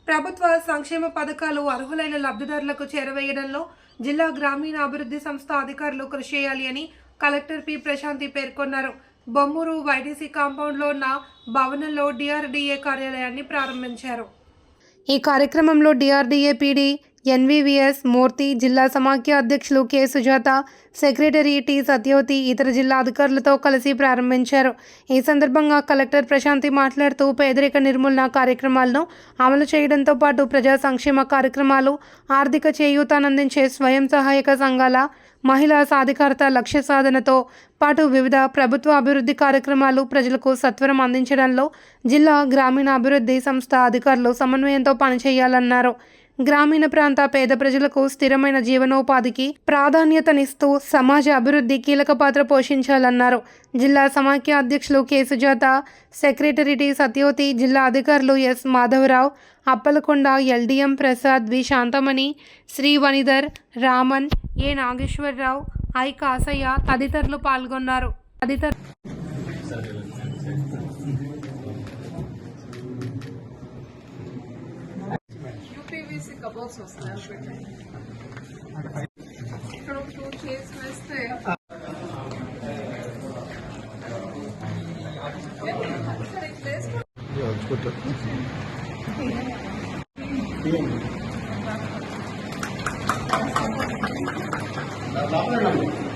ప్రభుత్వ సంక్షేమ పథకాలు అర్హులైన లబ్ధిదారులకు చేరవేయడంలో జిల్లా గ్రామీణాభివృద్ధి సంస్థ అధికారులు కృషి చేయాలి అని కలెక్టర్ పి ప్రశాంతి పేర్కొన్నారు. బొమ్మూరు వైడీసీ కాంపౌండ్లో ఉన్న భవనంలో డిఆర్డీఏ కార్యాలయాన్ని ప్రారంభించారు. ఈ కార్యక్రమంలో డిఆర్డీఏ పీడీ ఎన్వీవీఎస్ మూర్తి, జిల్లా సమాఖ్య అధ్యక్షులు K Sujatha, secretary T Satyavathi ఇతర జిల్లా అధికారులతో కలిసి ప్రారంభించారు. ఈ సందర్భంగా కలెక్టర్ ప్రశాంతి మాట్లాడుతూ పేదరిక నిర్మూలన కార్యక్రమాలను అమలు చేయడంతో పాటు ప్రజా సంక్షేమ కార్యక్రమాలు, ఆర్థిక చేయూతనందించే స్వయం సహాయక సంఘాల, మహిళా సాధికారత లక్ష్య సాధనతో పాటు వివిధ ప్రభుత్వ అభివృద్ధి కార్యక్రమాలు ప్రజలకు సత్వరం అందించడంలో జిల్లా గ్రామీణాభివృద్ధి సంస్థ అధికారులు సమన్వయంతో పనిచేయాలన్నారు. గ్రామీణ ప్రాంత పేద ప్రజలకు స్థిరమైన జీవనోపాధికి ప్రాధాన్యతనిస్తూ సమాజ అభివృద్ధి కీలక పాత్ర పోషించాలన్నారు. జిల్లా సమాఖ్య అధ్యక్షులు K Sujatha, secretary T Satyavathi, జిల్లా అధికారులు S Madhavarao, Appalakonda, LDM Prasad, V Santhamani, Sri Vanidhar, Raman, A Nageswararao, I Kasayya తదితరులు పాల్గొన్నారు. యూపీవీసీ కబోర్డ్స్ వస్తాయి. ఇక్కడ ఒక 2 చైర్స్ వేస్తే లోపల